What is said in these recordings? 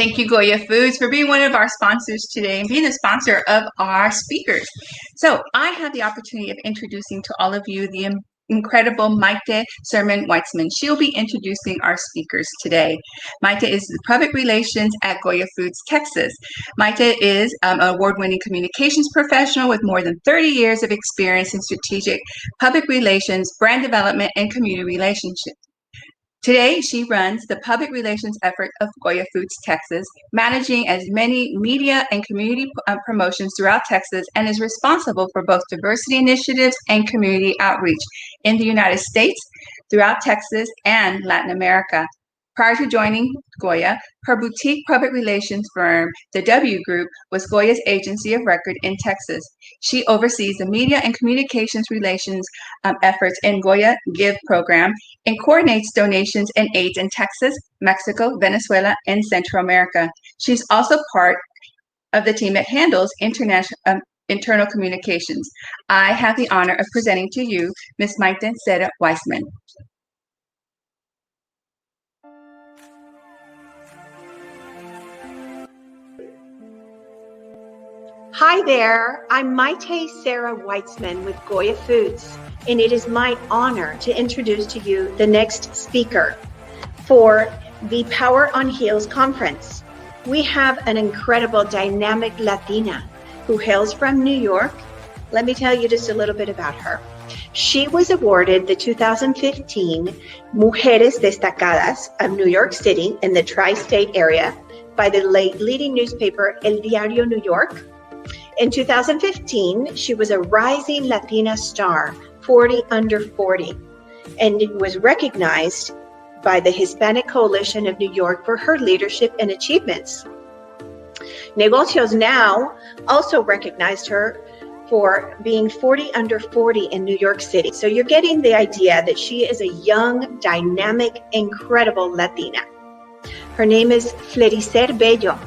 Thank you, Goya Foods, for being one of our sponsors today and being the sponsor of our speakers. So I have the opportunity of introducing to all of you the incredible Maite Sermon-Weitzman. She'll be introducing our speakers today. Maite is the public relations at Goya Foods, Texas. Maite is an award-winning communications professional with more than 30 years of experience in strategic public relations, brand development, and community relationships. Today, she runs the public relations effort of Goya Foods Texas, managing as many media and community promotions throughout Texas, and is responsible for both diversity initiatives and community outreach in the United States, throughout Texas, and Latin America. Prior to joining Goya, her boutique public relations firm, the W Group, was Goya's agency of record in Texas. She oversees the media and communications relations efforts in Goya Give program and coordinates donations and aids in Texas, Mexico, Venezuela, and Central America. She's also part of the team that handles internal communications. I have the honor of presenting to you Ms. Maite Sermon-Weitzman. Hi there, I'm Maite Sermon-Weitzman with Goya Foods, and it is my honor to introduce to you the next speaker for the Power on Heels conference. We have an incredible dynamic Latina who hails from New York. Let me tell you just a little bit about her. She was awarded the 2015 Mujeres Destacadas of New York City in the tri-state area by the leading newspaper El Diario New York. In 2015, she was a rising Latina star, 40 under 40, and was recognized by the Hispanic Coalition of New York for her leadership and achievements. Negocios Now also recognized her for being 40 under 40 in New York City. So you're getting the idea that she is a young, dynamic, incredible Latina. Her name is Fleriser Bello,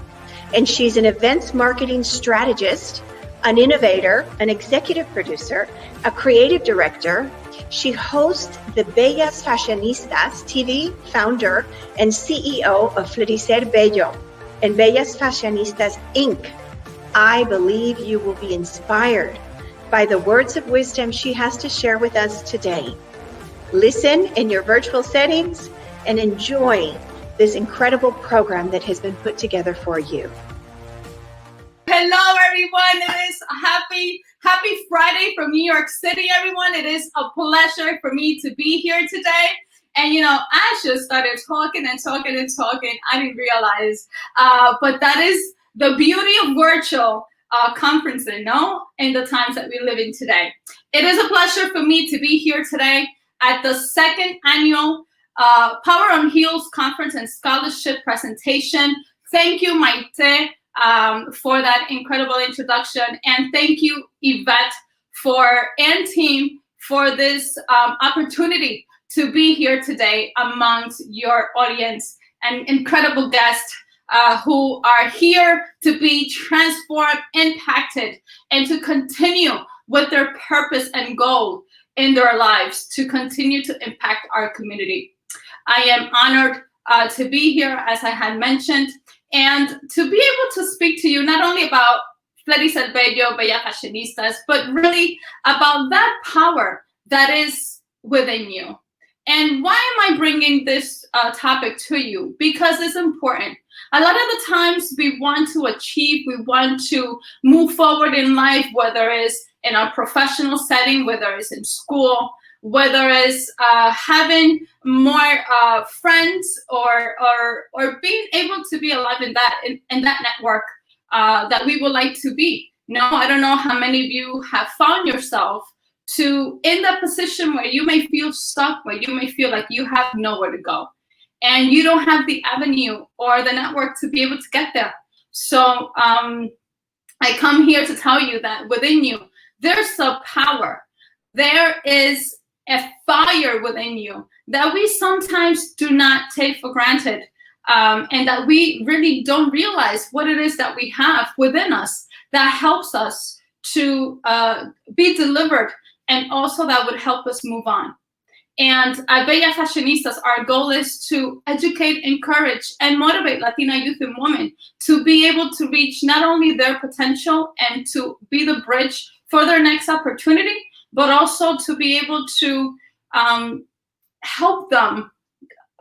and she's an events marketing strategist, an innovator, an executive producer, a creative director. She hosts the Bellas Fashionistas TV, founder and CEO of Fleriser Bello and Bellas Fashionistas Inc. I believe you will be inspired by the words of wisdom she has to share with us today. Listen in your virtual settings and enjoy this incredible program that has been put together for you. Hello, everyone. It is happy Friday from New York City, everyone. It is a pleasure for me to be here today. And, I just started talking. I didn't realize, but that is the beauty of virtual conferencing, in the times that we live in today. It is a pleasure for me to be here today at the second annual Power on Heels Conference and Scholarship Presentation. Thank you, Maite, for that incredible introduction. And thank you, Ivette, and team for this opportunity to be here today amongst your audience and incredible guests who are here to be transformed, impacted, and to continue with their purpose and goal in their lives to continue to impact our community. I am honored to be here, as I had mentioned, and to be able to speak to you not only about Fleriser Bello, Bellas Fashionistas, but really about that power that is within you. And why am I bringing this topic to you? Because it's important. A lot of the times we want to achieve, we want to move forward in life, whether it's in our professional setting, whether it's in school, whether it's having more friends or being able to be alive in that network that we would like to be. I don't know how many of you have found yourself in that position where you may feel stuck, where you may feel like you have nowhere to go and you don't have the avenue or the network to be able to get there. So I come here to tell you that within you, there's a power. There is a fire within you that we sometimes do not take for granted, and that we really don't realize what it is that we have within us that helps us to be delivered, and also that would help us move on. And at Bella Fashionistas, our goal is to educate, encourage, and motivate Latina youth and women to be able to reach not only their potential and to be the bridge for their next opportunity, but also to be able to help them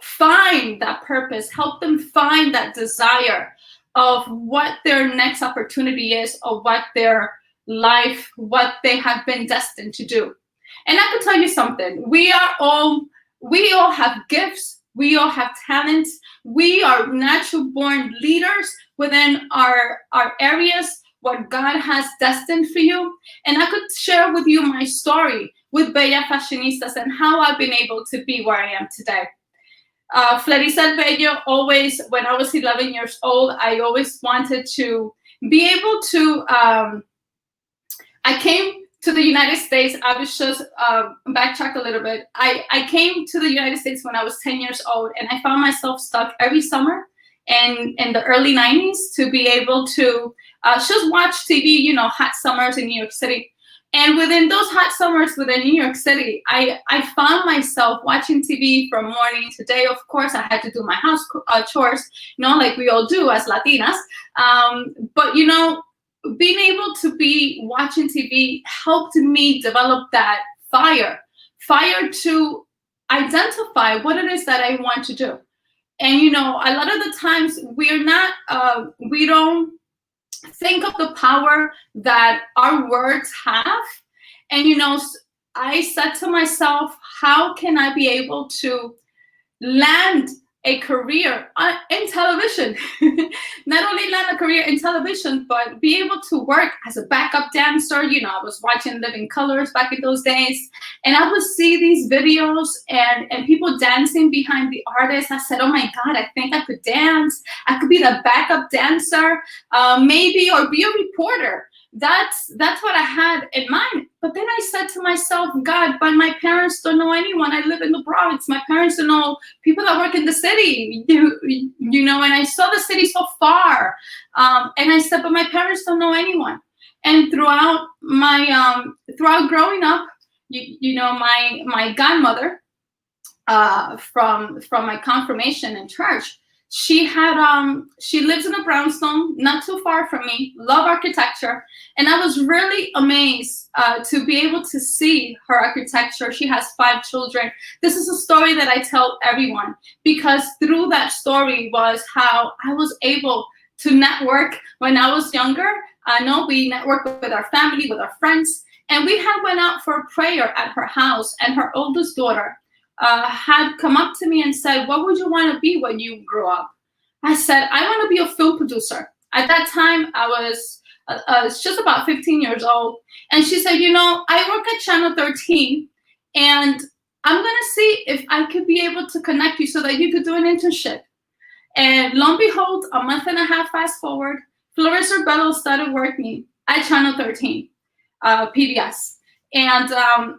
find that purpose, help them find that desire of what their next opportunity is, or what their life, what they have been destined to do. And I could tell you something, we all have gifts, we all have talents, we are natural born leaders within our areas, what God has destined for you. And I could share with you my story with Bella Fashionistas and how I've been able to be where I am today. Fleriser Bello, always, when I was 11 years old, I always wanted to be able to, I came to the United States. I was just, backtrack a little bit. I came to the United States when I was 10 years old, and I found myself stuck every summer and in the early 90s to be able to just watch TV, you know, hot summers in New York City. And within those hot summers within New York City, I found myself watching TV from morning to day. Of course, I had to do my house chores, you know, like we all do as Latinas. But, you know, being able to be watching TV helped me develop that fire to identify what it is that I want to do. And, you know, a lot of the times we don't think of the power that our words have. And, you know, I said to myself, how can I be able to land a career in television? Not only land a career in television, but be able to work as a backup dancer. You know, I was watching Living Colors back in those days, and I would see these videos and people dancing behind the artists. I said, oh my God, I think I could dance. I could be the backup dancer, maybe, or be a reporter. That's what I had in mind. But then I said to myself, God, but my parents don't know anyone. I live in the Bronx. My parents don't know people that work in the city, you know, and I saw the city so far. And I said, but my parents don't know anyone. And throughout my, throughout growing up, you know, my godmother, from my confirmation in church, she lives in a brownstone, not too far from me, love architecture. And I was really amazed to be able to see her architecture. She has 5 children. This is a story that I tell everyone, because through that story was how I was able to network when I was younger. I know we networked with our family, with our friends, and we had went out for a prayer at her house, and her oldest daughter had come up to me and said, what would you want to be when you grow up? I said, I want to be a film producer. At that time, I was just about 15 years old. And she said, you know, I work at Channel 13, and I'm going to see if I could be able to connect you so that you could do an internship. And lo and behold, a month and a half fast forward, Fleriser Bello started working at Channel 13, PBS. And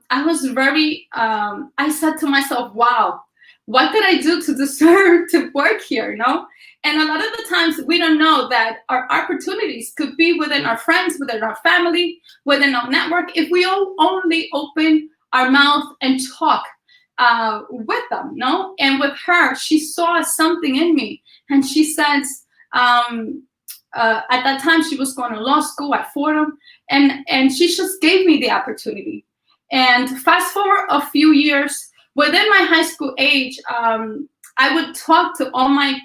I was very, I said to myself, wow, what did I do to deserve to work here, you know? And a lot of the times we don't know that our opportunities could be within our friends, within our family, within our network, if we all only open our mouth and talk with them, no? And with her, she saw something in me, and she says, at that time she was going to law school at Fordham, and she just gave me the opportunity. And fast forward a few years, within my high school age, I would talk to all my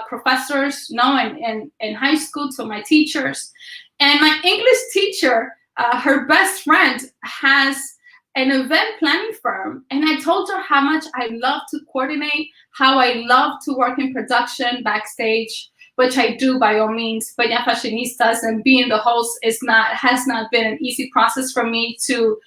professors, you know, in high school, to my teachers. And my English teacher, her best friend, has an event planning firm. And I told her how much I love to coordinate, how I love to work in production, backstage, which I do by all means. But yeah, Fashionistas and being the host has not been an easy process for me to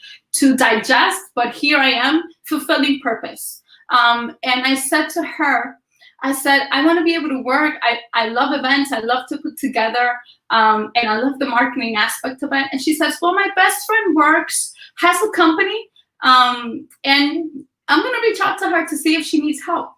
digest. But here I am, fulfilling purpose. And I said to her, I said, I want to be able to work. I love events. I love to put together, and I love the marketing aspect of it. And she says, well, my best friend has a company, and I'm going to reach out to her to see if she needs help.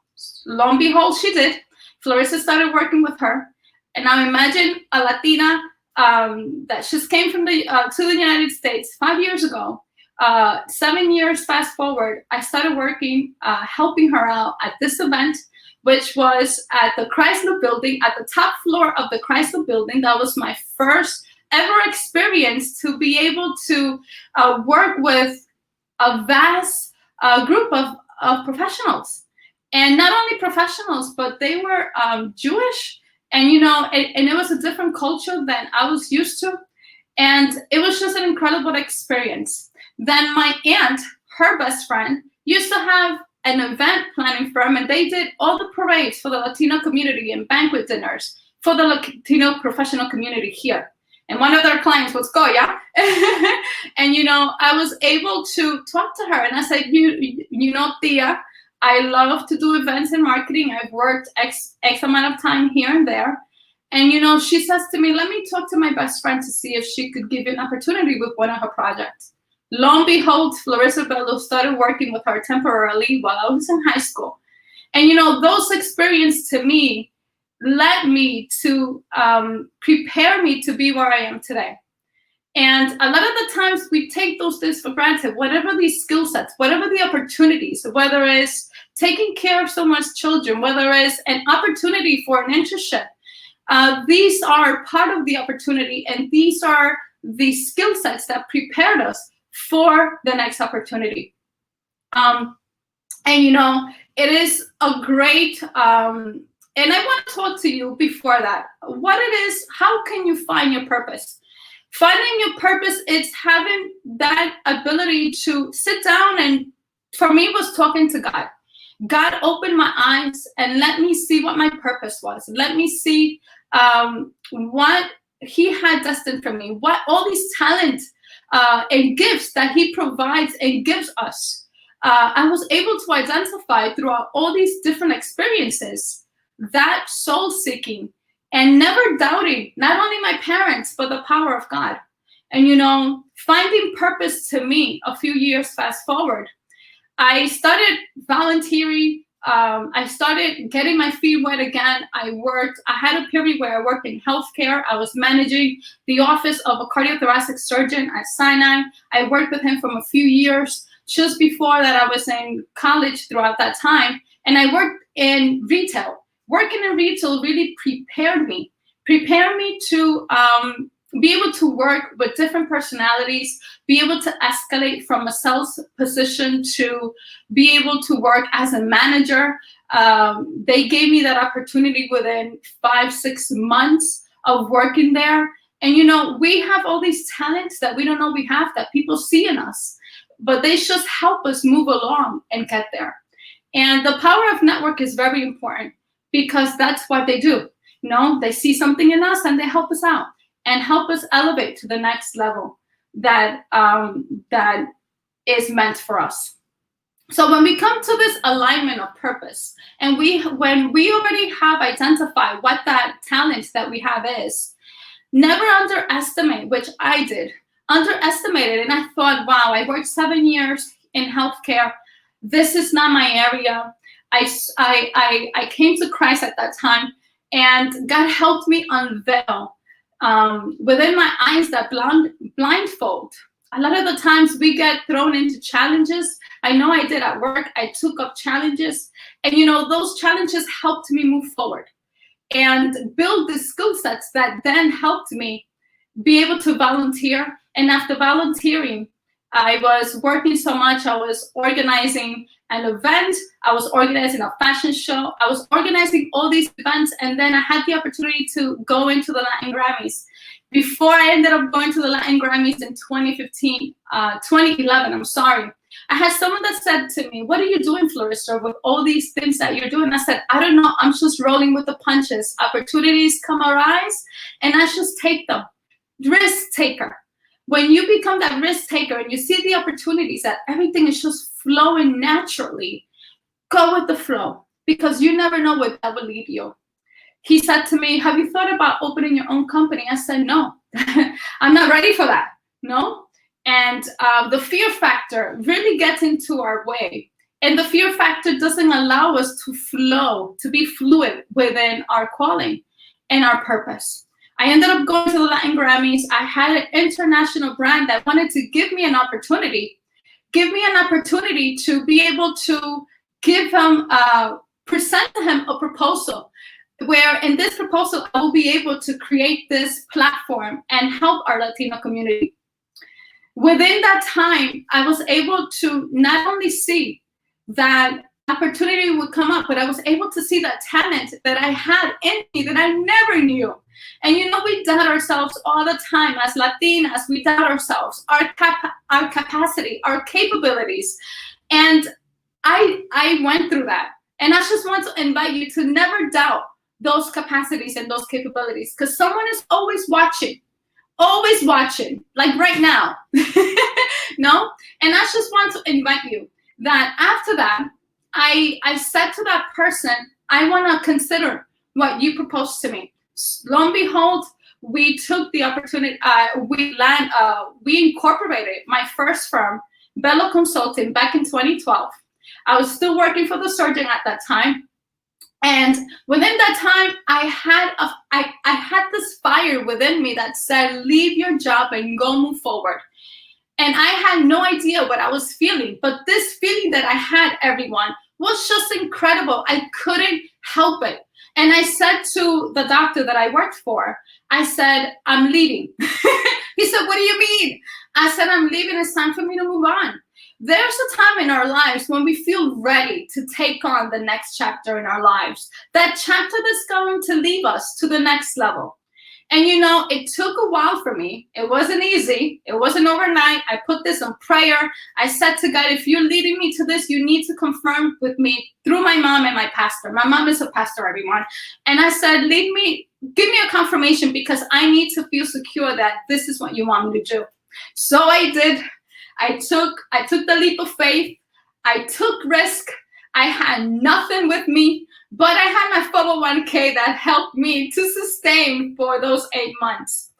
Lo and behold, she did. Fleriser started working with her. And now imagine a Latina that just came from to the United States 5 years ago, 7 years fast forward, I started working, helping her out at this event, which was at the Chrysler building, at the top floor of the Chrysler building. That was my first ever experience to be able to work with a vast group of professionals. And not only professionals, but they were Jewish. And, and it was a different culture than I was used to. And it was just an incredible experience. Then my aunt, her best friend, used to have an event planning firm, and they did all the parades for the Latino community and banquet dinners for the Latino professional community here. And one of their clients was Goya. And, I was able to talk to her, and I said, Tia, I love to do events and marketing. I've worked X amount of time here and there. And, she says to me, let me talk to my best friend to see if she could give you an opportunity with one of her projects. Lo and behold, Fleriser Bello started working with her temporarily while I was in high school. And, those experiences to me led me to prepare me to be where I am today. And a lot of the times we take those things for granted, whatever these skill sets, whatever the opportunities, whether it's taking care of someone's children, whether it's an opportunity for an internship, these are part of the opportunity, and these are the skill sets that prepared us for the next opportunity. And, it is a great, and I want to talk to you before that, what it is, how can you find your purpose? Finding your purpose is having that ability to sit down, and for me, it was talking to God. God opened my eyes and let me see what my purpose was. Let me see what he had destined for me, what all these talents and gifts that he provides and gives us. I was able to identify throughout all these different experiences that soul seeking and never doubting not only my parents, but the power of God. And, finding purpose to me a few years fast forward, I started volunteering. I started getting my feet wet again. I had a period where I worked in healthcare. I was managing the office of a cardiothoracic surgeon at Sinai. I worked with him for a few years. Just before that, I was in college throughout that time. And I worked in retail. Working in retail really prepared me to be able to work with different personalities, be able to escalate from a sales position to be able to work as a manager. They gave me that opportunity within 5-6 months of working there. And, we have all these talents that we don't know we have, that people see in us, but they just help us move along and get there. And the power of network is very important, because that's what they do. They see something in us and they help us out and help us elevate to the next level that is meant for us. So when we come to this alignment of purpose, and when we already have identified what that talent that we have is, never underestimate, which I did, underestimated. And I thought, wow, I worked 7 years in healthcare. This is not my area. I came to Christ at that time, and God helped me unveil within my eyes that blindfold. A lot of the times we get thrown into challenges. I know I did at work. I took up challenges, and those challenges helped me move forward and build the skill sets that then helped me be able to volunteer. And after volunteering, I was working so much. I was organizing an event. I was organizing a fashion show. I was organizing all these events. And then I had the opportunity to go into the Latin Grammys. Before I ended up going to the Latin Grammys in 2011, I had someone that said to me, what are you doing, Fleriser, with all these things that you're doing? I said, I don't know. I'm just rolling with the punches. Opportunities come arise, and I just take them. Risk taker. When you become that risk taker and you see the opportunities, that everything is just flowing naturally, go with the flow, because you never know where that will lead you. He said to me, have you thought about opening your own company? I said, no, I'm not ready for that. No. And the fear factor really gets into our way. And the fear factor doesn't allow us to flow, to be fluid within our calling and our purpose. I ended up going to the Latin Grammys. I had an international brand that wanted to give me an opportunity give me an opportunity to be able to present to him a proposal, where in this proposal, I will be able to create this platform and help our Latino community. Within that time, I was able to not only see that opportunity would come up, but I was able to see that talent that I had in me that I never knew. And we doubt ourselves all the time as Latinas. We doubt ourselves, our capacity, our capabilities. And I went through that. And I just want to invite you to never doubt those capacities and those capabilities, because someone is always watching, like right now. No? And I just want to invite you that after that, I said to that person, I want to consider what you proposed to me. Lo and behold, we took the opportunity, we incorporated my first firm, Bello Consulting, back in 2012. I was still working for the surgeon at that time. And within that time, I had this fire within me that said, leave your job and go move forward. And I had no idea what I was feeling, but this feeling that I had, everyone, was just incredible. I couldn't help it. And I said to the doctor that I worked for, I said, I'm leaving. He said, what do you mean? I said, I'm leaving. It's time for me to move on. There's a time in our lives when we feel ready to take on the next chapter in our lives. That chapter that's going to lead us to the next level. And it took a while for me. It wasn't easy. It wasn't overnight. I put this in prayer. I said to God, if you're leading me to this, you need to confirm with me through my mom and my pastor. My mom is a pastor, everyone. And I said, give me a confirmation, because I need to feel secure that this is what you want me to do. So I did. I took the leap of faith. I took risk. I had nothing with me, but I had my 401k that helped me to sustain for those 8 months.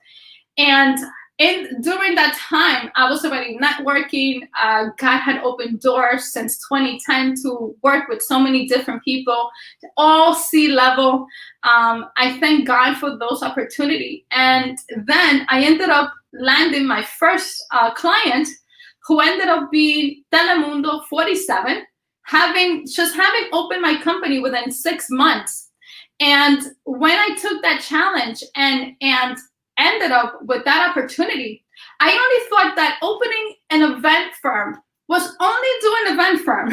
And during that time, I was already networking. God had opened doors since 2010 to work with so many different people, all C-level. I thank God for those opportunities. And then I ended up landing my first client, who ended up being Telemundo 47, having opened my company within 6 months. And when I took that challenge and ended up with that opportunity, I only thought that opening an event firm was only doing event firm.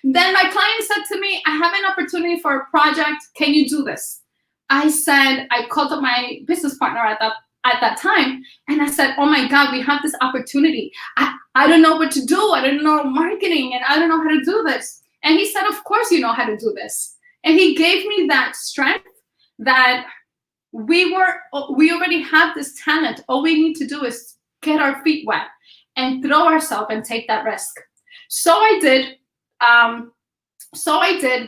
Then my client said to me, I have an opportunity for a project. Can you do this? I said, I called up my business partner at that time, and I said, oh my God, we have this opportunity. I don't know what to do. I don't know marketing, and I don't know how to do this. And he said, of course you know how to do this. And he gave me that strength that we already have this talent. All we need to do is get our feet wet and throw ourselves and take that risk. So I did.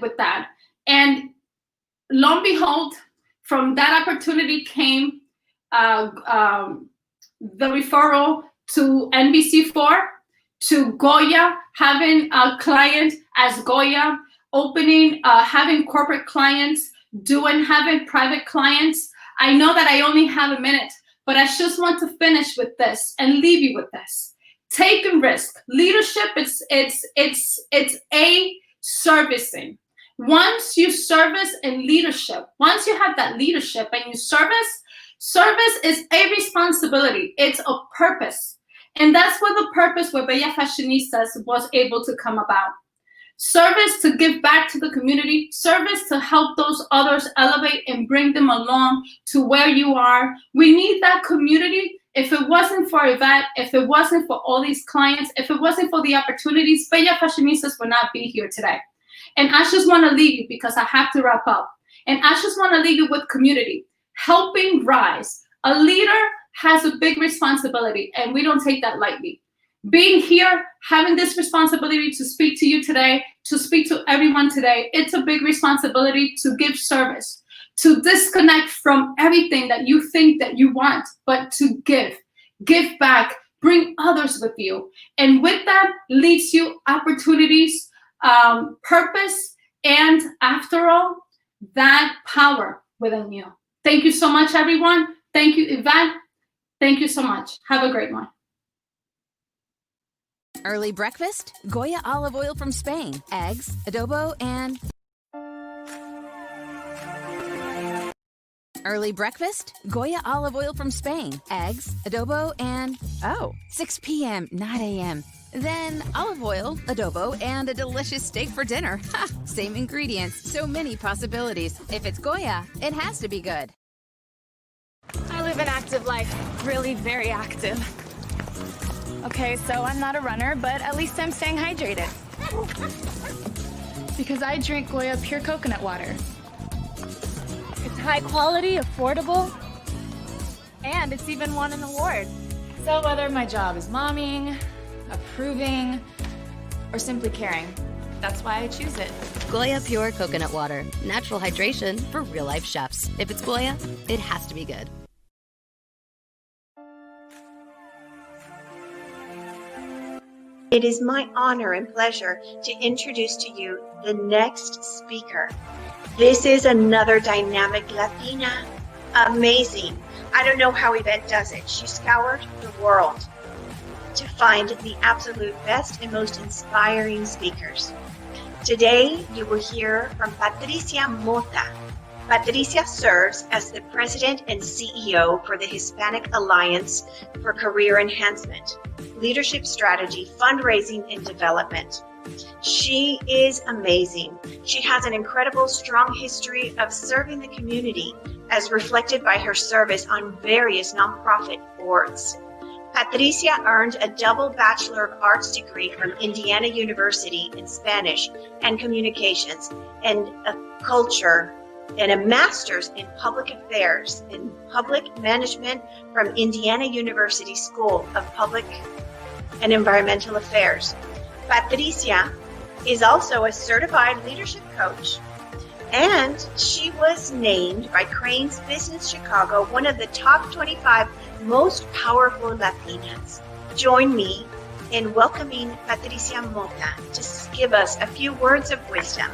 With that. And lo and behold, from that opportunity came the referral to NBC4, to Goya, having a client as Goya, opening, having corporate clients, having private clients. I know that I only have a minute, but I just want to finish with this and leave you with this. Take a risk. Leadership, it's a servicing. Once you service in leadership, once you have that leadership and you service is a responsibility. It's a purpose. And that's where the purpose with Bella Fashionistas was able to come about. Service to give back to the community, service to help those others elevate and bring them along to where you are. We need that community. If it wasn't for Ivette, if it wasn't for all these clients, if it wasn't for the opportunities, Bella Fashionistas would not be here today. And I just want to leave you, because I have to wrap up. And I just want to leave you with community, helping rise. A leader has a big responsibility, and we don't take that lightly. Being here, having this responsibility to speak to you today, to speak to everyone today, it's a big responsibility to give service, to disconnect from everything that you think that you want, but to give back, bring others with you. And with that leads you opportunities, purpose, and after all, that power within you. Thank you so much, everyone. Thank you, Ivette. Thank you so much. Have a great one. Early breakfast? Goya olive oil from Spain. Eggs, adobo, and... Early breakfast? Goya olive oil from Spain. Eggs, adobo, and... Oh, 6 p.m., not a.m. Then olive oil, adobo, and a delicious steak for dinner. Ha! Same ingredients, so many possibilities. If it's Goya, it has to be good. I live an active life, really very active. Okay, so I'm not a runner, but at least I'm staying hydrated. Because I drink Goya pure coconut water. It's high quality, affordable, and it's even won an award. So whether my job is momming, approving, or simply caring, that's why I choose it. Goya Pure Coconut Water. Natural hydration for real-life chefs. If it's Goya, it has to be good. It is my honor and pleasure to introduce to you the next speaker. This is another dynamic Latina. Amazing. I don't know how Ivette does it. She scoured the world to find the absolute best and most inspiring speakers. Today, you will hear from Patricia Mota. Patricia serves as the President and CEO for the Hispanic Alliance for Career Enhancement, Leadership Strategy, Fundraising, and Development. She is amazing. She has an incredible, strong history of serving the community, as reflected by her service on various nonprofit boards. Patricia earned a double Bachelor of Arts degree from Indiana University in Spanish and Communications and a Culture, and a Master's in Public Affairs and Public Management from Indiana University School of Public and Environmental Affairs. Patricia is also a certified leadership coach, and she was named by Crain's Business Chicago one of the top 25 most powerful Latinas. Join me in welcoming Patricia Mota to give us a few words of wisdom.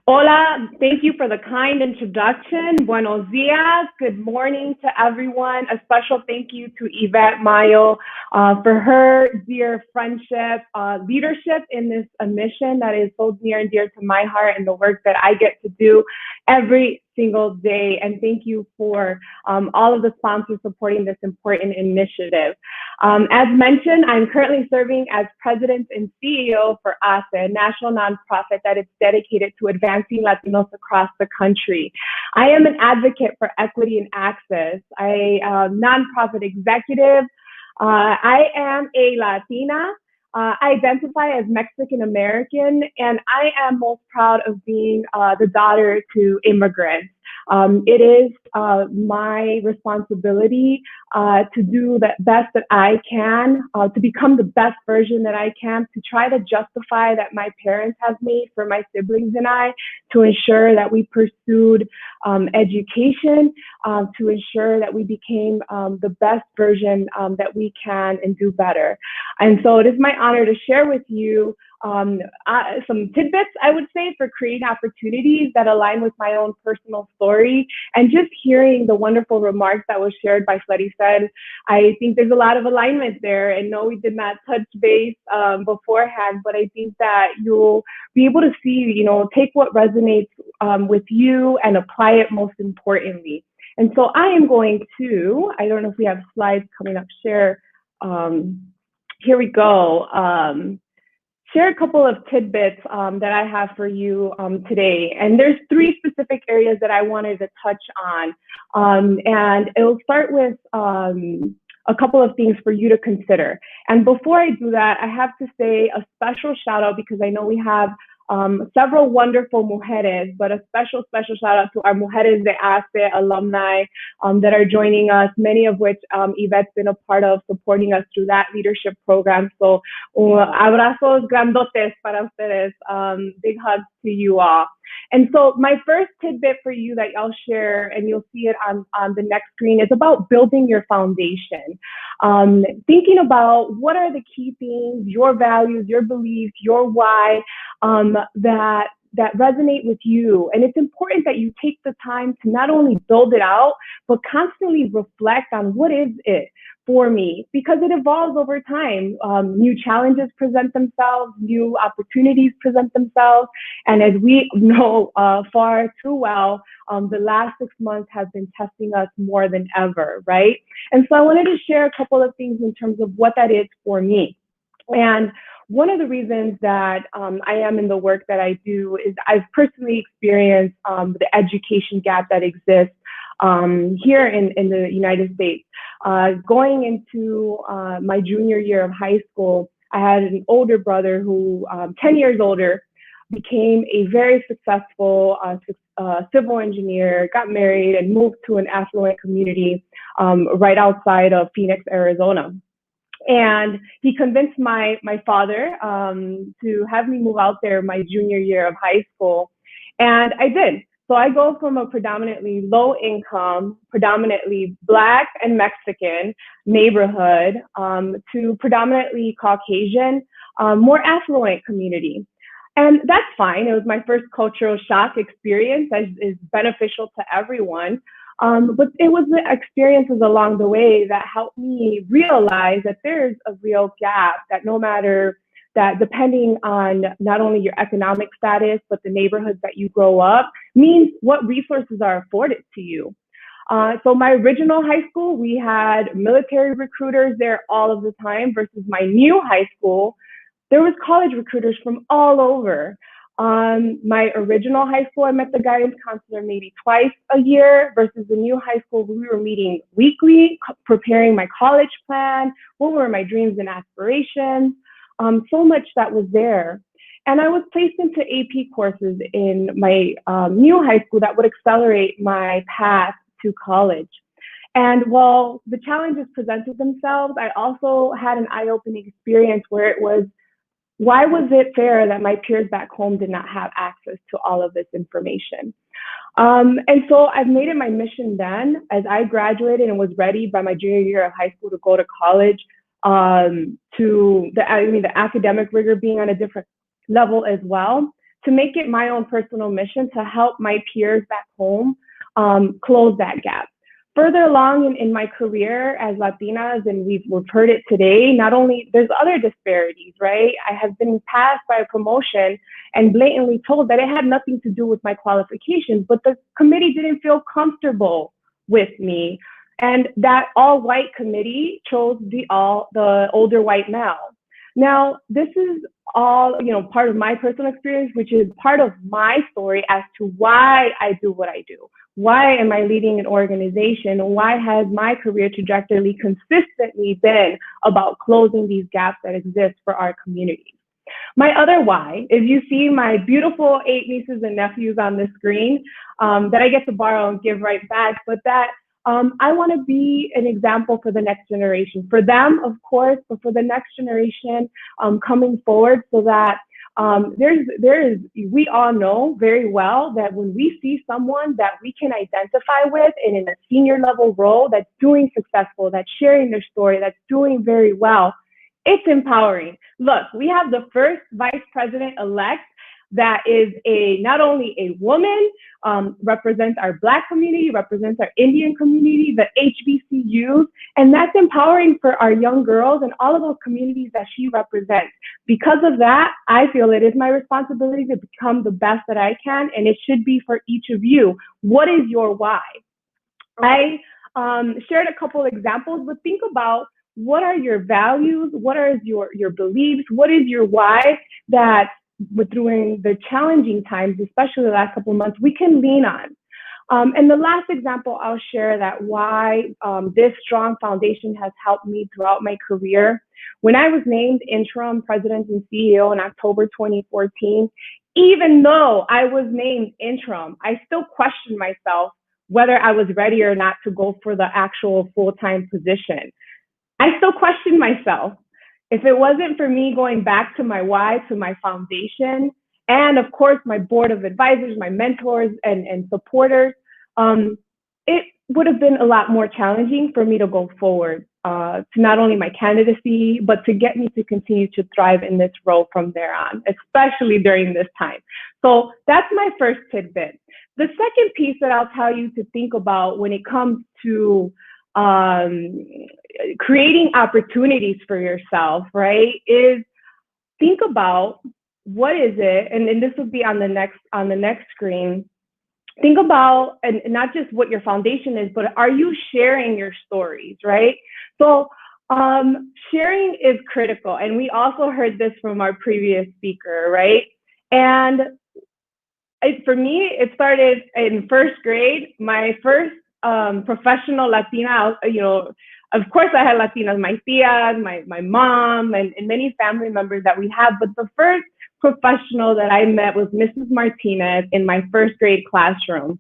Hola, thank you for the kind introduction. Buenos dias, good morning to everyone. A special thank you to Ivette Mayo for her dear friendship, leadership in this mission that is so near and dear to my heart and the work that I get to do every single day. And thank you for all of the sponsors supporting this important initiative. As mentioned, I'm currently serving as President and CEO for HACE, a national nonprofit that is dedicated to advancing Latinos across the country. I am an advocate for equity and access. I am a nonprofit executive. I am a Latina. I identify as Mexican American, and I am most proud of being the daughter to immigrants. It is my responsibility to do the best that I can, to become the best version that I can, to try to justify that my parents have made for my siblings and I, to ensure that we pursued education, to ensure that we became the best version that we can and do better. And so it is my honor to share with you some tidbits, I would say, for creating opportunities that align with my own personal story. And just hearing the wonderful remarks that was shared by Fleriser, I think there's a lot of alignment there. And no, we did not touch base beforehand, but I think that you'll be able to see, take what resonates with you and apply it most importantly. And so I am going to, I don't know if we have slides coming up, share. Here we go. Share a couple of tidbits that I have for you today. And there's three specific areas that I wanted to touch on. And it'll start with a couple of things for you to consider. And before I do that, I have to say a special shout out, because I know we have several wonderful mujeres, but a special shout out to our Mujeres de HACE alumni that are joining us, many of which Ivette's been a part of, supporting us through that leadership program. So abrazos grandotes para ustedes, big hugs to you all. And so my first tidbit for you that I'll share, and you'll see it on the next screen, is about building your foundation. Thinking about what are the key things, your values, your beliefs, your why, that resonate with you. And it's important that you take the time to not only build it out, but constantly reflect on what is it for me because it evolves over time. New challenges present themselves, new opportunities present themselves. And as we know far too well, the last 6 months have been testing us more than ever, right? And so I wanted to share a couple of things in terms of what that is for me. And one of the reasons that I am in the work that I do is I've personally experienced the education gap that exists here in the United States. Going into my junior year of high school, I had an older brother who, 10 years older, became a very successful civil engineer, got married, and moved to an affluent community right outside of Phoenix, Arizona. And he convinced my father to have me move out there my junior year of high school. And I did. So I go from a predominantly low income, predominantly Black and Mexican neighborhood to predominantly Caucasian, more affluent community. And that's fine. It was my first cultural shock experience that is beneficial to everyone. But it was the experiences along the way that helped me realize that there's a real gap, that no matter that, depending on not only your economic status, but the neighborhoods that you grow up, means what resources are afforded to you. So my original high school, we had military recruiters there all of the time versus my new high school, there was college recruiters from all over. My original high school, I met the guidance counselor maybe twice a year versus the new high school, we were meeting weekly, preparing my college plan, what were my dreams and aspirations, so much that was there. And I was placed into AP courses in my new high school that would accelerate my path to college. And while the challenges presented themselves, I also had an eye-opening experience where it was, why was it fair that my peers back home did not have access to all of this information? And so I've made it my mission then, as I graduated and was ready by my junior year of high school to go to college, to the academic rigor being on a different level as well, to make it my own personal mission to help my peers back home close that gap. Further along in my career as Latinas, and we've heard it today, not only, there's other disparities, right? I have been passed by a promotion and blatantly told that it had nothing to do with my qualifications, but the committee didn't feel comfortable with me. And that all-white committee chose the older white male. Now, this is all, part of my personal experience, which is part of my story as to why I do what I do. Why am I leading an organization? Why has my career trajectory consistently been about closing these gaps that exist for our communities? My other why is, you see my beautiful 8 nieces and nephews on the screen that I get to borrow and give right back, but that I want to be an example for the next generation, for them, of course, but for the next generation coming forward, so that we all know very well that when we see someone that we can identify with and in a senior level role that's doing successful, that's sharing their story, that's doing very well, it's empowering. Look, we have the first vice president-elect that is not only a woman, represents our Black community, represents our Indian community, the HBCUs, and that's empowering for our young girls and all of those communities that she represents. Because of that, I feel it is my responsibility to become the best that I can, and it should be for each of you. What is your why? I shared a couple examples, but think about, what are your values? What are your beliefs? What is your why that during the challenging times, especially the last couple of months, we can lean on? And the last example I'll share that why this strong foundation has helped me throughout my career. When I was named interim president and CEO in October 2014, even though I was named interim, I still questioned myself whether I was ready or not to go for the actual full-time position. I still questioned myself. If it wasn't for me going back to my why, to my foundation, and of course my board of advisors, my mentors and supporters, it would have been a lot more challenging for me to go forward to not only my candidacy, but to get me to continue to thrive in this role from there on, especially during this time. So that's my first tidbit. The second piece that I'll tell you to think about when it comes to creating opportunities for yourself, right, is think about what is it, and this would be on the next screen. Think about, and not just what your foundation is, but are you sharing your stories, right? So sharing is critical. And we also heard this from our previous speaker, right? And for me, it started in first grade. My first professional Latina, of course I had Latinas, my tias, my mom, and many family members that we have, but the first professional that I met was Mrs. Martinez in my first grade classroom.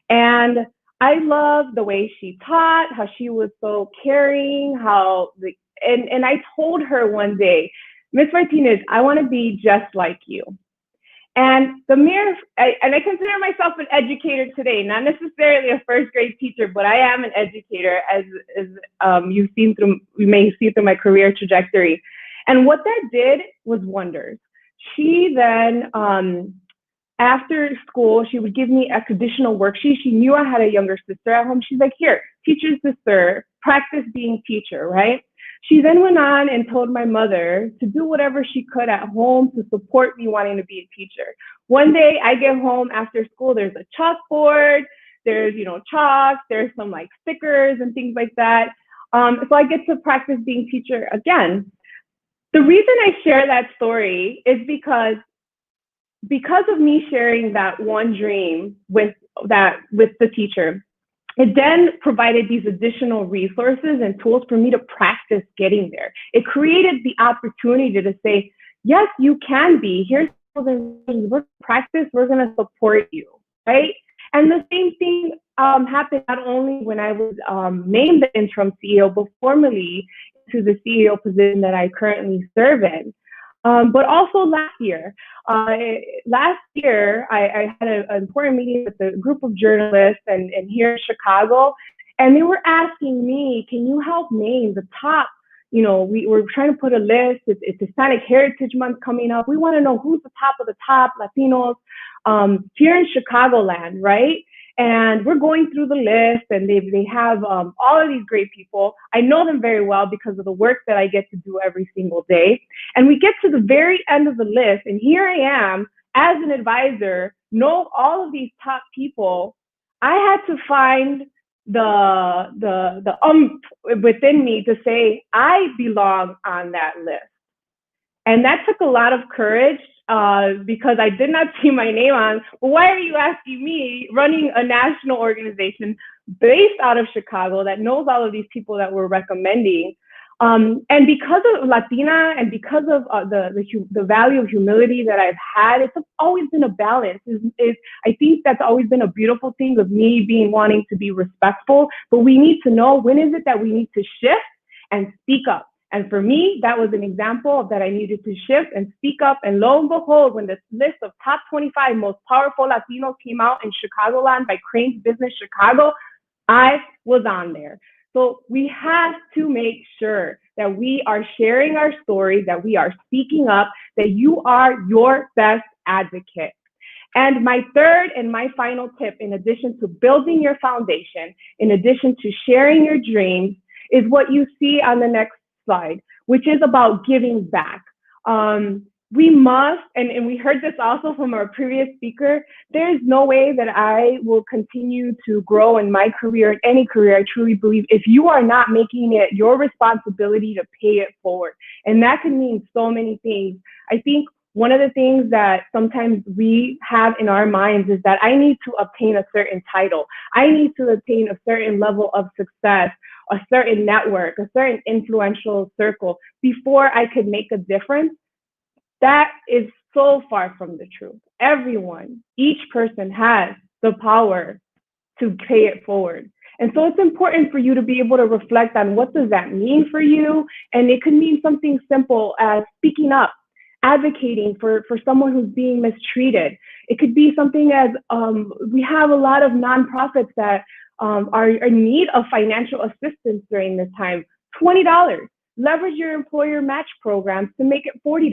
And I loved the way she taught, how she was so caring, and I told her one day, Miss Martinez, I want to be just like you. And I consider myself an educator today, not necessarily a first grade teacher, but I am an educator, as you may see through my career trajectory. And what that did was wonders. She then, after school, she would give me a additional worksheet. She knew I had a younger sister at home. She's like, here, teacher's sister, practice being teacher, right? She then went on and told my mother to do whatever she could at home to support me wanting to be a teacher. One day I get home after school, there's a chalkboard, there's, chalk, there's some like stickers and things like that. So I get to practice being teacher again. The reason I share that story is because of me sharing that one dream with the teacher, it then provided these additional resources and tools for me to practice getting there. It created the opportunity to say, yes, you can be. Here's we're practice. We're going to support you, right? And the same thing happened not only when I was named the interim CEO, but formally to the CEO position that I currently serve in. But also last year. I had an important meeting with a group of journalists and here in Chicago, and they were asking me, can you help name the top, we're trying to put a list, it's Hispanic Heritage Month coming up. We want to know who's the top of the top Latinos here in Chicagoland, right? And we're going through the list, and they have all of these great people. I know them very well because of the work that I get to do every single day. And we get to the very end of the list, and here I am as an advisor, know all of these top people. I had to find the within me to say I belong on that list. And that took a lot of courage because I did not see my name on. Well, why are you asking me, running a national organization based out of Chicago that knows all of these people that we're recommending? And because of Latina and because of the value of humility that I've had, it's always been a balance. I think that's always been a beautiful thing of me wanting to be respectful, but we need to know when is it that we need to shift and speak up. And for me, that was an example of that I needed to shift and speak up. And lo and behold, when the list of top 25 most powerful Latinos came out in Chicagoland by Crane's Business Chicago, I was on there. So we have to make sure that we are sharing our stories, that we are speaking up, that you are your best advocate. And my third and my final tip, in addition to building your foundation, in addition to sharing your dreams, is what you see on the next slide, which is about giving back. We must, and we heard this also from our previous speaker, there is no way that I will continue to grow in my career, in any career, I truly believe, if you are not making it your responsibility to pay it forward. And that can mean so many things. I think one of the things that sometimes we have in our minds is that I need to obtain a certain title. I need to obtain a certain level of success, a certain network, a certain influential circle before I could make a difference. That is so far from the truth. Everyone, each person has the power to pay it forward. And so it's important for you to be able to reflect on what does that mean for you. And it could mean something simple as speaking up, advocating for someone who's being mistreated. It could be something as we have a lot of nonprofits that are in need of financial assistance during this time. $20. Leverage your employer match programs to make it $40.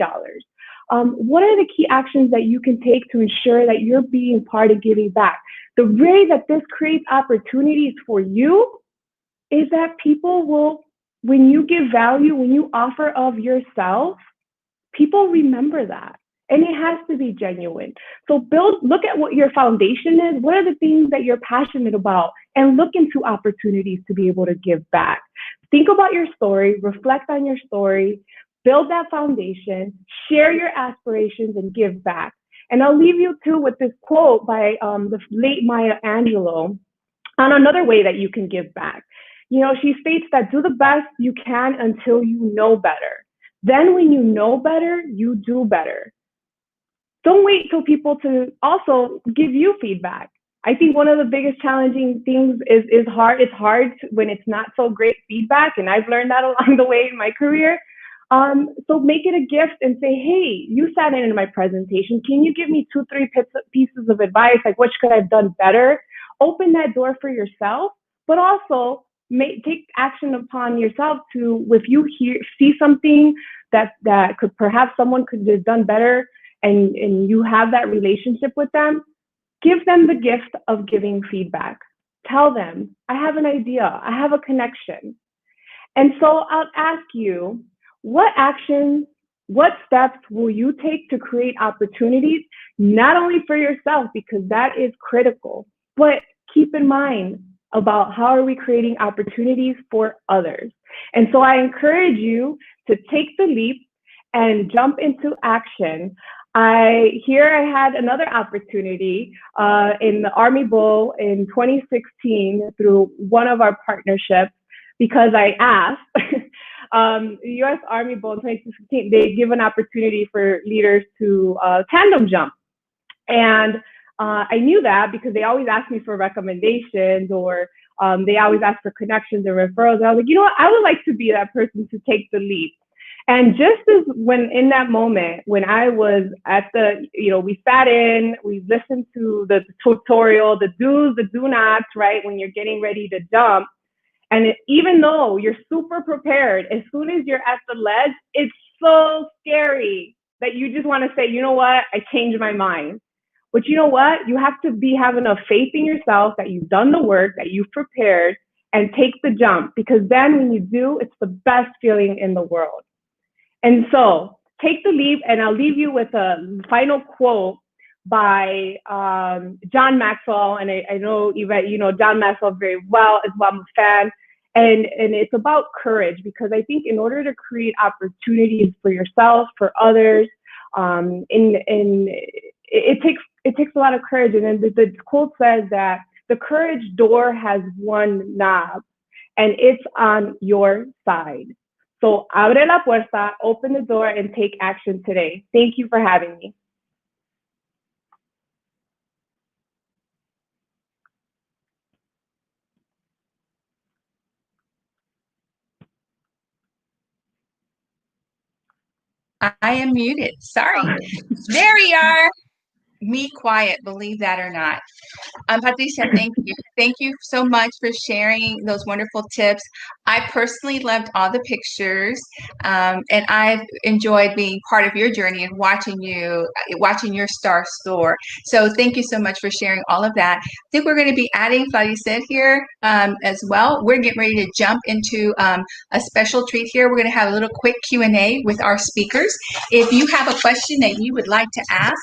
What are the key actions that you can take to ensure that you're being part of giving back? The way that this creates opportunities for you is that people will, when you give value, when you offer of yourself, people remember that. And it has to be genuine. So look at what your foundation is. What are the things that you're passionate about? And look into opportunities to be able to give back. Think about your story, reflect on your story, build that foundation, share your aspirations, and give back. And I'll leave you too with this quote by the late Maya Angelou on another way that you can give back. You know, she states that do the best you can until you know better. Then when you know better, you do better. Don't wait till people to also give you feedback. I think one of the biggest challenging things is hard. It's hard when it's not so great feedback, and I've learned that along the way in my career. So make it a gift and say, hey, you sat in my presentation. Can you give me 2-3 pieces of advice? Like, what could I have done better? Open that door for yourself, but also take action upon yourself to, if you see something that could perhaps someone could have done better, and you have that relationship with them, give them the gift of giving feedback. Tell them, I have an idea, I have a connection. And so I'll ask you, what actions, what steps will you take to create opportunities, not only for yourself, because that is critical, but keep in mind about how are we creating opportunities for others. And so I encourage you to take the leap and jump into action. I had another opportunity in the Army Bowl in 2016 through one of our partnerships, because I asked. The U.S. Army Bowl in 2016, they give an opportunity for leaders to tandem jump. And I knew that because they always ask me for recommendations, or they always ask for connections or referrals. And I was like, you know what, I would like to be that person to take the leap. And just as when in that moment, when I was at we sat in, we listened to the tutorial, the do's, the do nots, right? When you're getting ready to jump. And even though you're super prepared, as soon as you're at the ledge, it's so scary that you just want to say, you know what, I changed my mind. But you know what? You have to have enough faith in yourself that you've done the work, that you've prepared, and take the jump. Because then when you do, it's the best feeling in the world. And so take the leap, and I'll leave you with a final quote by John Maxwell. And I know, Ivette, you know John Maxwell very well, as well. I'm a fan. And it's about courage, because I think in order to create opportunities for yourself, for others, it takes a lot of courage. And then the quote says that the courage door has one knob, and it's on your side. So abre la puerta, open the door, and take action today. Thank you for having me. I am muted. Sorry. There we are. Me quiet, believe that or not. Patricia, thank you. Thank you so much for sharing those wonderful tips. I personally loved all the pictures, and I've enjoyed being part of your journey and watching your star soar. So thank you so much for sharing all of that. I think we're going to be adding Fleriser here as well. We're getting ready to jump into a special treat here. We're going to have a little quick Q&A with our speakers. If you have a question that you would like to ask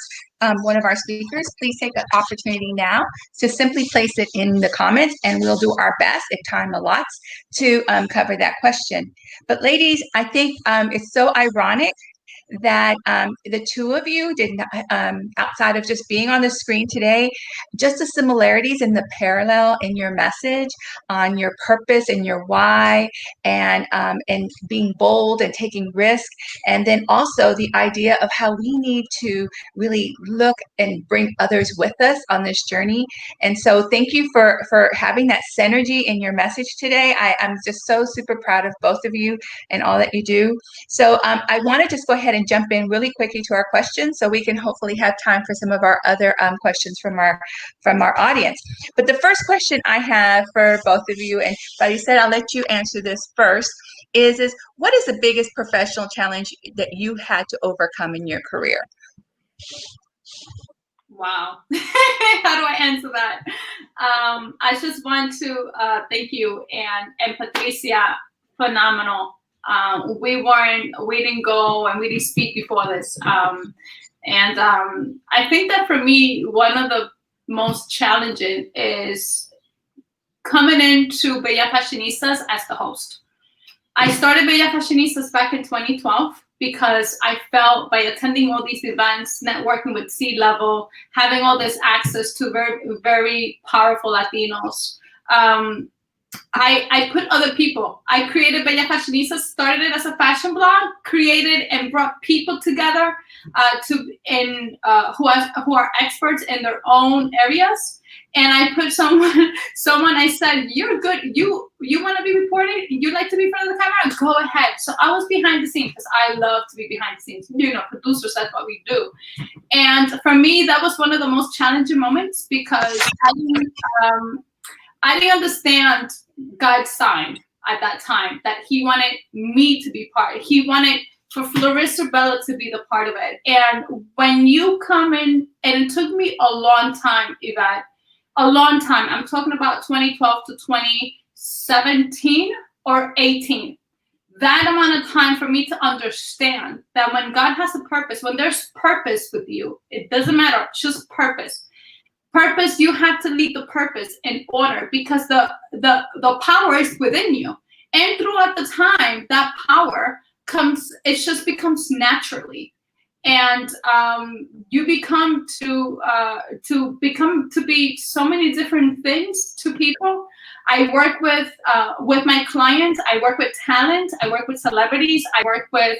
one of our speakers, please take the opportunity now to simply place it in the comments, and we'll do our best, if time allots, to cover that question. But ladies, I think it's so ironic that the two of you did not, outside of just being on the screen today, just the similarities and the parallel in your message on your purpose and your why, and being bold and taking risk, and then also the idea of how we need to really look and bring others with us on this journey. And so thank you for having that synergy in your message today. I'm just so super proud of both of you and all that you do. So I want to just go ahead and jump in really quickly to our questions, so we can hopefully have time for some of our other questions from our audience. But the first question I have for both of you, and Buddy said I'll let you answer this first, is what is the biggest professional challenge that you had to overcome in your career? Wow. How do I answer that? I just want to thank you and Patricia, phenomenal. We didn't go and we didn't speak before this. I think that for me, one of the most challenging is coming into Bella Fashionistas as the host. I started Bella Fashionistas back in 2012 because I felt by attending all these events, networking with C-level, having all this access to very, very powerful Latinos, I put other people. I created Bella Fashionistas, started it as a fashion blog, created and brought people together who are experts in their own areas. And I put someone I said, you're good. You want to be reported? You like to be in front of the camera? Go ahead. So I was behind the scenes because I love to be behind the scenes. Producers, that's what we do. And for me, that was one of the most challenging moments because I didn't understand God's sign at that time that he wanted me to be part. He wanted for Fleriser Bello to be the part of it. And when you come in, and it took me a long time, Ivette, a long time. I'm talking about 2012 to 2017 or 18. That amount of time for me to understand that when God has a purpose, when there's purpose with you, it doesn't matter, just purpose. Purpose, you have to lead the purpose in order because the power is within you. And throughout the time, that power it just becomes naturally. And you become to be so many different things to people. I work with my clients. I work with talent. I work with celebrities. I work with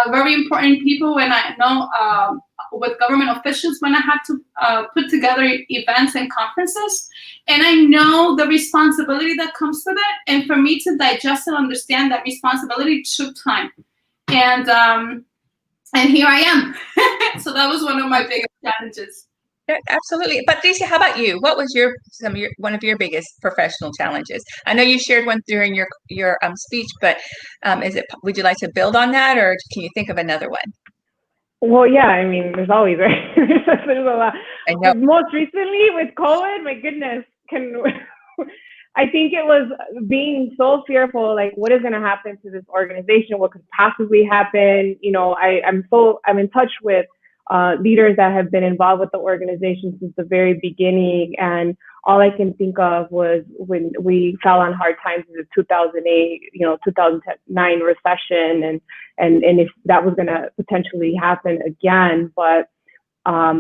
very important people when I know with government officials when I have to put together events and conferences. And I know the responsibility that comes with it. And for me to digest and understand that responsibility took time. And here I am. So that was one of my biggest challenges. Yeah, absolutely. Patricia, how about you? What was one of your biggest professional challenges? I know you shared one during your speech, but would you like to build on that, or can you think of another one? Well, yeah, I mean, there's always, right? There's a lot. I know. Most recently with COVID, my goodness, I think it was being so fearful, like what is going to happen to this organization? What could possibly happen? I'm in touch with leaders that have been involved with the organization since the very beginning. And all I can think of was when we fell on hard times in the 2008, 2009 recession and if that was going to potentially happen again. But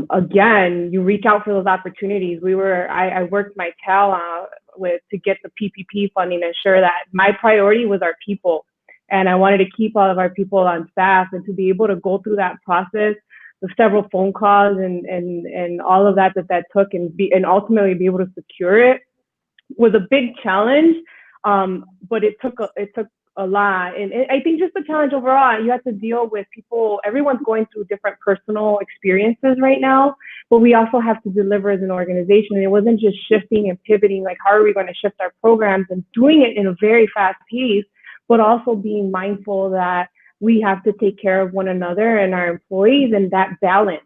again, you reach out for those opportunities. I worked my tail out to get the PPP funding and ensure that my priority was our people. And I wanted to keep all of our people on staff and to be able to go through that process of several phone calls and all of that took and ultimately be able to secure it was a big challenge. But it took a lot. And I think just the challenge overall, you have to deal with people, everyone's going through different personal experiences right now, but we also have to deliver as an organization. And it wasn't just shifting and pivoting, like how are we going to shift our programs and doing it in a very fast pace, but also being mindful that we have to take care of one another and our employees, and that balance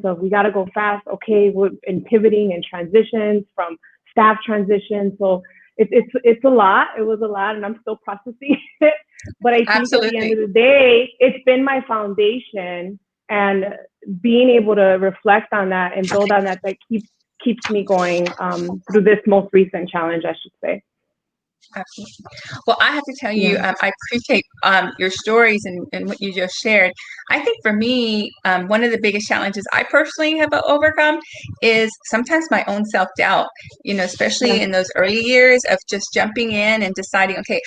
of we got to go fast, okay, in pivoting and transitions from staff transitions. So it's a lot. It was a lot, and I'm still processing it. But I think Absolutely. At the end of the day, it's been my foundation, and being able to reflect on that and build on that keeps me going through this most recent challenge, I should say. Absolutely. Well, I have to tell you, I appreciate your stories and what you just shared. I think for me, one of the biggest challenges I personally have overcome is sometimes my own self-doubt, especially in those early years of just jumping in and deciding, okay,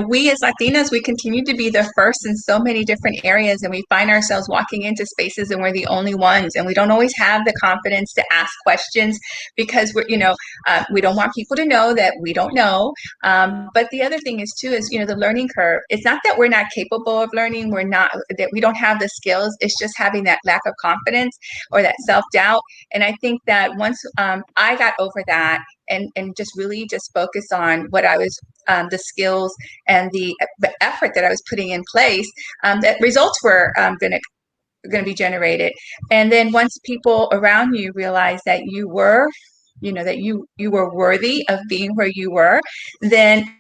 we as Latinas, we continue to be the first in so many different areas, and we find ourselves walking into spaces and we're the only ones, and we don't always have the confidence to ask questions because we don't want people to know that we don't know. But the other thing is the learning curve. It's not that we're not capable of learning. That we don't have the skills. It's just having that lack of confidence or that self-doubt. And I think that once I got over that and just really just focused on what I was, the skills and the effort that I was putting in place, that results were going to going to be generated. And then once people around you realize that you were, that you were worthy of being where you were, then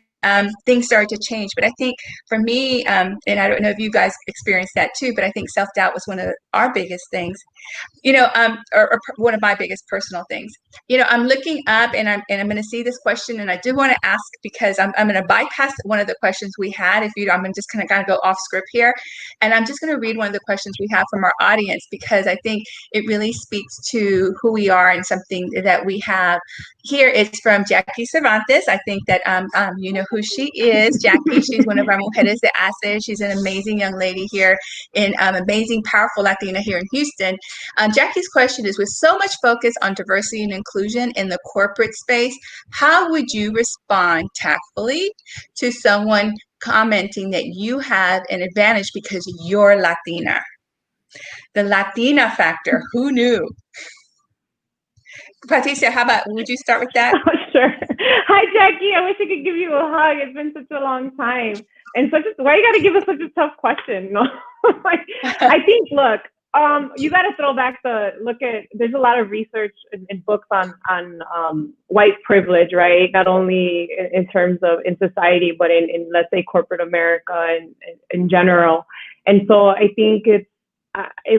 things started to change. But I think for me, and I don't know if you guys experienced that too, but I think self-doubt was one of our biggest things, or one of my biggest personal things. I'm looking up and I'm going to see this question, and I do want to ask, because I'm going to bypass one of the questions we had. I'm going to just kind of go off script here, and I'm just going to read one of the questions we have from our audience, because I think it really speaks to who we are and something that we have here. It's from Jackie Cervantes. I think that you know who she is, Jackie. She's one of our Mujeres de HACE. She's an amazing young lady here, in amazing, powerful Latina here in Houston. Jackie's question is, with so much focus on diversity and inclusion in the corporate space, how would you respond tactfully to someone commenting that you have an advantage because you're Latina? The Latina factor, who knew? Patricia, would you start with that? Oh, sure. Hi, Jackie. I wish I could give you a hug. It's been such a long time. And why you got to give us such a tough question? No, I think, look, you got to throw back there's a lot of research and books on white privilege, right? Not only in terms of in society, but in let's say corporate America and in general. And so I think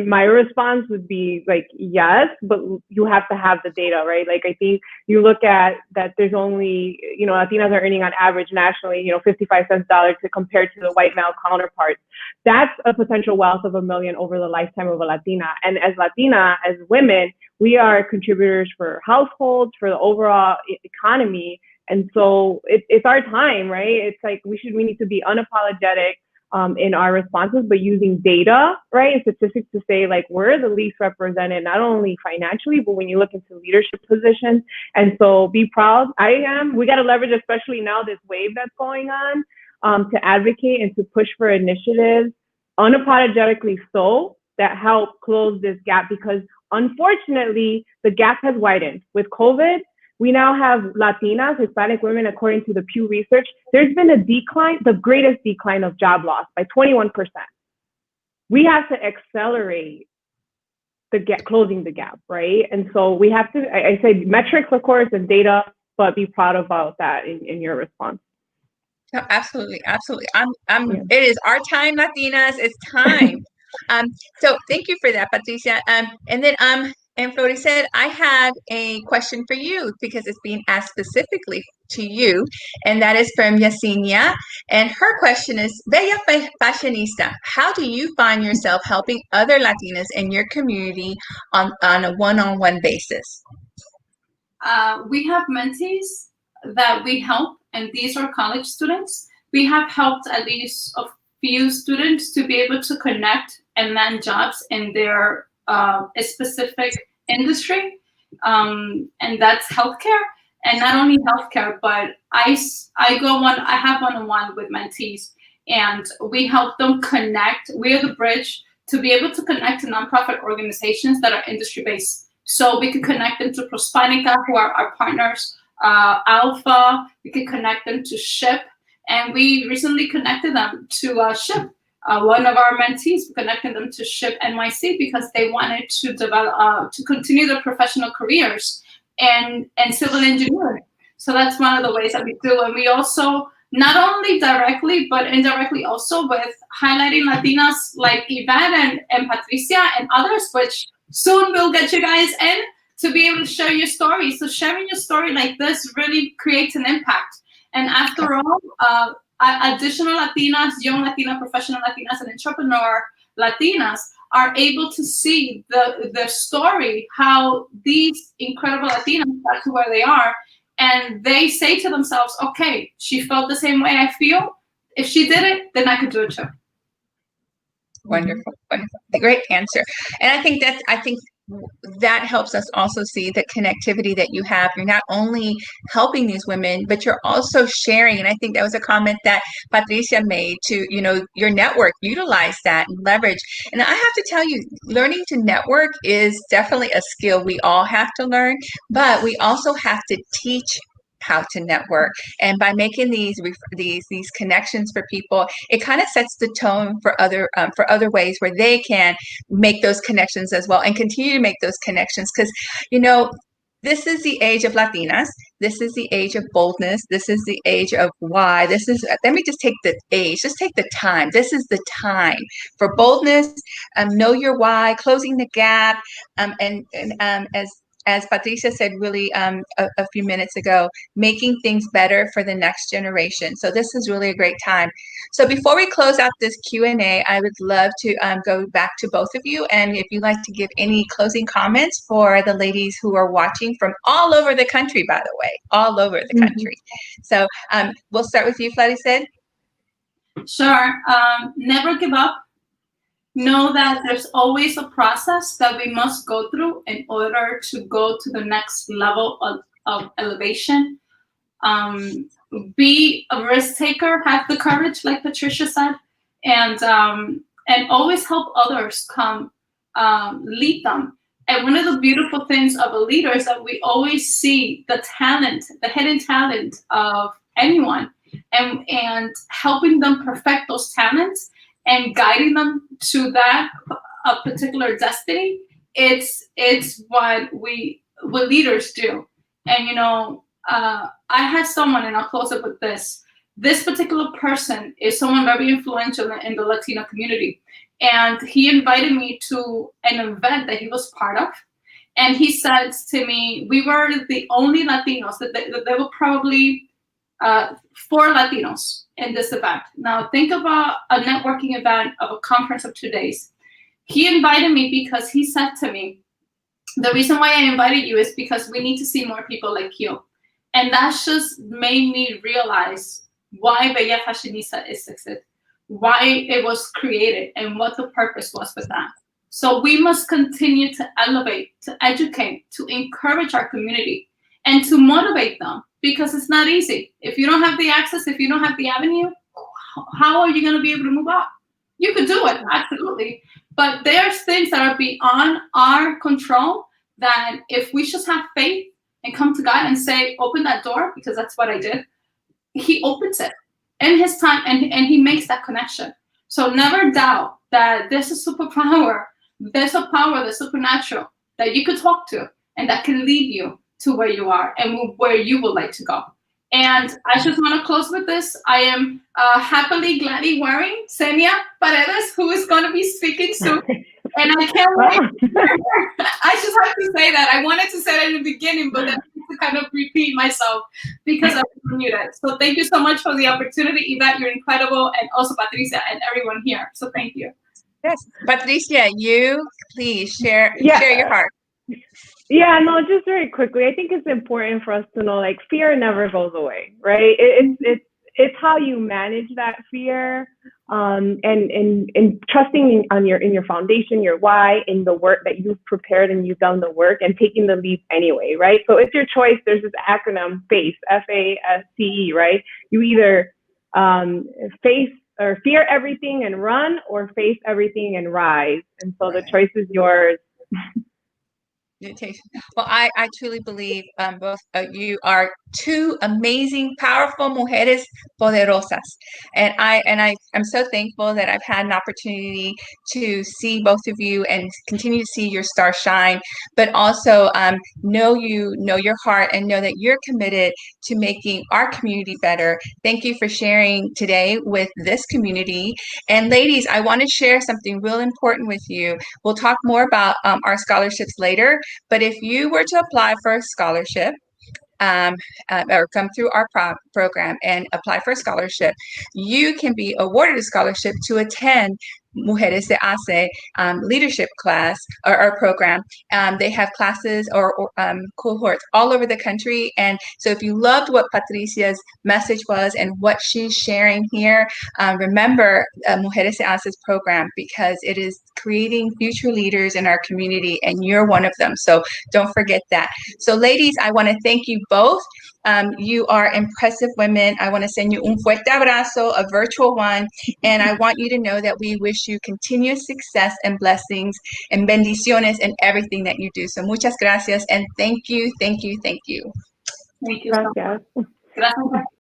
my response would be like, yes, but you have to have the data, right? Like, I think you look at that there's only, Latinas are earning on average nationally, 55 cents dollar to compare to the white male counterparts. That's a potential wealth of $1 million over the lifetime of a Latina. And as women, we are contributors for households, for the overall economy. And so it's our time, right? It's like we need to be unapologetic in our responses, but using data, right, and statistics to say, like, we're the least represented, not only financially, but when you look into leadership positions. And so be proud. We got to leverage, especially now, this wave that's going on, to advocate and to push for initiatives, unapologetically so, that help close this gap, because unfortunately, the gap has widened. With COVID, we now have Latinas, Hispanic women, according to the Pew Research, there's been a decline, the greatest decline of job loss by 21%. We have to accelerate closing the gap, right? And so we have to, I say metrics, of course, and data, but be proud about that in your response. No, absolutely, absolutely. It is our time, Latinas. It's time. So thank you for that, Patricia. And then and Flori said, I have a question for you, because it's being asked specifically to you, and that is from Yesenia. And her question is, Bella Fashionista, how do you find yourself helping other Latinas in your community on a one-on-one basis? We have mentees that we help, and these are college students. We have helped at least a few students to be able to connect and land jobs in their specific industry, and that's healthcare. And not only healthcare, but I have one-on-one with mentees, and we help them connect. We're the bridge to be able to connect to nonprofit organizations that are industry-based. So we could connect them to Prospanica, who are our partners, Alpha. We could connect them to SHIP, and we recently connected them to SHIP. One of our mentees, connected them to SHIP NYC because they wanted to develop, to continue their professional careers in civil engineering. So that's one of the ways that we do. And we also, not only directly, but indirectly also, with highlighting Latinas like Ivette and Patricia and others, which soon we'll get you guys in to be able to share your story. So sharing your story like this really creates an impact. And after all, additional Latinas, young Latina, professional Latinas, and entrepreneur Latinas are able to see the story, how these incredible Latinas got to where they are. And they say to themselves, okay, she felt the same way I feel. If she did it, then I could do it too. Wonderful, wonderful. Great answer. And I think that helps us also see the connectivity that you have. You're not only helping these women, but you're also sharing. And I think that was a comment that Patricia made to, your network, utilize that and leverage. And I have to tell you, learning to network is definitely a skill we all have to learn, but we also have to teach how to network. And by making these connections for people, it kind of sets the tone for other ways where they can make those connections as well and continue to make those connections. Because, you know, this is the age of Latinas. This is the age of boldness. This is the age of why. Let me just take the age, just take the time. This is the time for boldness, know your why, closing the gap, and as Patricia said really a few minutes ago, making things better for the next generation. So this is really a great time. So before we close out this Q&A, I would love to go back to both of you. And if you'd like to give any closing comments for the ladies who are watching from all over the country, by the way, all over the country. So we'll start with you, Fleriser. Sure. Never give up. Know that there's always a process that we must go through in order to go to the next level of elevation. Be a risk taker, have the courage, like Patricia said, and always help others come, lead them. And one of the beautiful things of a leader is that we always see the talent, the hidden talent of anyone, and helping them perfect those talents and guiding them to that a particular destiny. It's what leaders do. And you know, I had someone, and I'll close up with this. This particular person is someone very influential in the Latino community. And he invited me to an event that he was part of. And he said to me, we were the only Latinos, that there were probably 4 Latinos in this event. Now think about a networking event of a conference of 2 days. He invited me because he said to me, the reason why I invited you is because we need to see more people like you. And that just made me realize why Bella Fashionista existed, why it was created, and what the purpose was for that. So we must continue to elevate, to educate, to encourage our community, and to motivate them, because it's not easy. If you don't have the access, if you don't have the avenue, how are you going to be able to move up? You could do it, absolutely. But there's things that are beyond our control that if we just have faith and come to God and say, open that door, because that's what I did, he opens it in his time, and he makes that connection. So never doubt that there's a superpower, there's a power that's supernatural that you could talk to, and that can lead you to where you are and where you would like to go. And I just want to close with this. I am happily, gladly wearing Xenia Paredes, who is going to be speaking soon. And I can't wait. I just have to say that. I wanted to say that in the beginning, but then I need to kind of repeat myself because I was muted. So thank you so much for the opportunity, Ivette. You're incredible. And also Patricia and everyone here. So thank you. Yes. Patricia, you please share your heart. Yeah, no, just very quickly. I think it's important for us to know, like, fear never goes away, right? It's how you manage that fear, and trusting in your foundation, your why, in the work that you've prepared and you've done the work, and taking the leap anyway, right? So it's your choice. There's this acronym, FACE, FASCE, right? You either face or fear everything and run, or face everything and rise. And so the choice is yours. Well, I truly believe both of you are 2 amazing, powerful mujeres poderosas, and I'm so thankful that I've had an opportunity to see both of you and continue to see your star shine, but also know your heart, and know that you're committed to making our community better. Thank you for sharing today with this community. And ladies, I want to share something real important with you. We'll talk more about our scholarships later. But if you were to apply for a scholarship, or come through our program and apply for a scholarship, you can be awarded a scholarship to attend Mujeres de HACE leadership class or program. They have classes or cohorts all over the country. And so if you loved what Patricia's message was and what she's sharing here, remember Mujeres de HACE's program, because it is creating future leaders in our community, and you're one of them. So don't forget that. So ladies, I want to thank you both. You are impressive women. I want to send you un fuerte abrazo, a virtual one, and I want you to know that we wish you continuous success and blessings and bendiciones in everything that you do. So muchas gracias, and thank you, thank you, thank you. Thank you so much. Gracias. Gracias.